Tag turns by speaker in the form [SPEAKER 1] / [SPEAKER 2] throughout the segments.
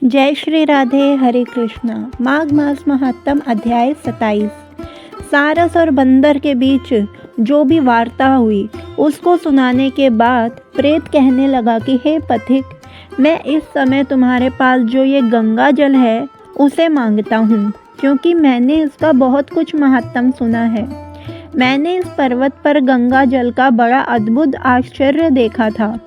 [SPEAKER 1] जय श्री राधे। हरे कृष्णा। माघ मास महात्म अध्याय 27। सारस और बंदर के बीच जो भी वार्ता हुई उसको सुनाने के बाद प्रेत कहने लगा कि हे पथिक, मैं इस समय तुम्हारे पास जो ये गंगा जल है उसे मांगता हूँ, क्योंकि मैंने इसका बहुत कुछ महात्म सुना है। मैंने इस पर्वत पर गंगा जल का बड़ा अद्भुत आश्चर्य देखा था,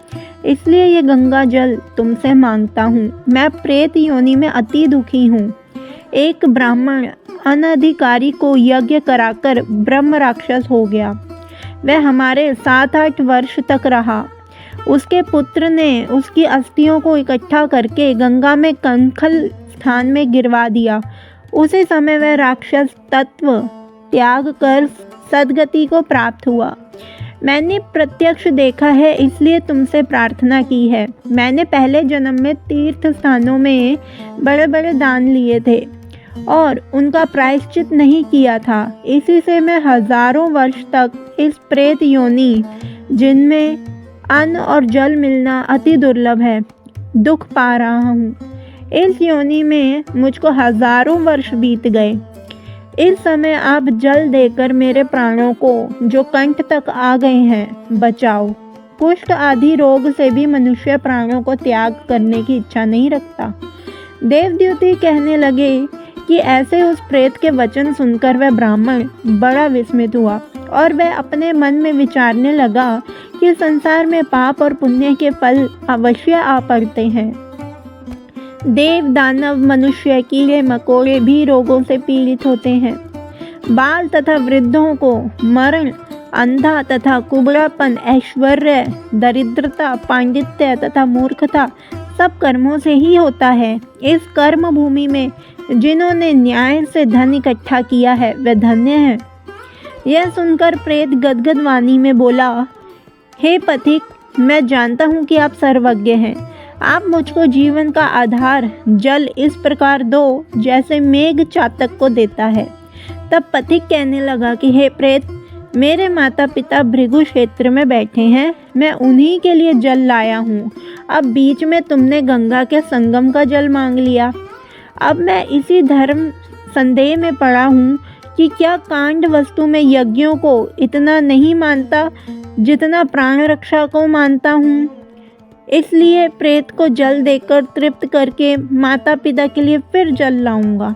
[SPEAKER 1] इसलिए ये गंगा जल तुमसे मांगता हूँ। मैं प्रेत योनि में अति दुखी हूँ। एक ब्राह्मण अनधिकारी को यज्ञ कराकर ब्रह्म राक्षस हो गया। वह हमारे 7-8 वर्ष तक रहा। उसके पुत्र ने उसकी अस्थियों को इकट्ठा करके गंगा में कंखल स्थान में गिरवा दिया। उसी समय वह राक्षस तत्व त्याग कर सद्गति को प्राप्त हुआ। मैंने प्रत्यक्ष देखा है, इसलिए तुमसे प्रार्थना की है। मैंने पहले जन्म में तीर्थ स्थानों में बड़े बड़े दान लिए थे और उनका प्रायश्चित नहीं किया था। इसी से मैं हजारों वर्ष तक इस प्रेत योनि, जिनमें अन्न और जल मिलना अति दुर्लभ है, दुख पा रहा हूँ। इस योनि में मुझको हजारों वर्ष बीत गए। इस समय आप जल देकर मेरे प्राणों को, जो कंठ तक आ गए हैं, बचाओ। कुष्ठ आदि रोग से भी मनुष्य प्राणों को त्याग करने की इच्छा नहीं रखता। देवद्युति कहने लगे कि ऐसे उस प्रेत के वचन सुनकर वह ब्राह्मण बड़ा विस्मित हुआ और वह अपने मन में विचारने लगा कि संसार में पाप और पुण्य के फल अवश्य आ पड़ते हैं। देव, दानव, मनुष्य, कीड़े मकोड़े भी रोगों से पीड़ित होते हैं। बाल तथा वृद्धों को मरण, अंधा तथा कुबड़ापन, ऐश्वर्य, दरिद्रता, पांडित्य तथा मूर्खता सब कर्मों से ही होता है। इस कर्म भूमि में जिन्होंने न्याय से धन इकट्ठा किया है वे धन्य हैं। यह सुनकर प्रेत गदगद वाणी में बोला, हे पथिक, मैं जानता हूँ कि आप सर्वज्ञ हैं। आप मुझको जीवन का आधार जल इस प्रकार दो जैसे मेघ चातक को देता है। तब पथिक कहने लगा कि हे प्रेत, मेरे माता पिता भृगु क्षेत्र में बैठे हैं, मैं उन्हीं के लिए जल लाया हूँ। अब बीच में तुमने गंगा के संगम का जल मांग लिया। अब मैं इसी धर्म संदेह में पड़ा हूँ कि क्या कांड वस्तु में यज्ञों को इतना नहीं मानता जितना प्राण रक्षा को मानता हूँ। इसलिए प्रेत को जल देकर तृप्त करके माता पिता के लिए फिर जल लाऊंगा।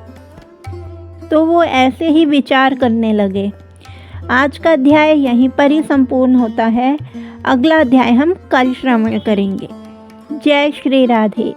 [SPEAKER 1] तो वो ऐसे ही विचार करने लगे। आज का अध्याय यहीं पर ही संपूर्ण होता है। अगला अध्याय हम कल श्रवण करेंगे। जय श्री राधे।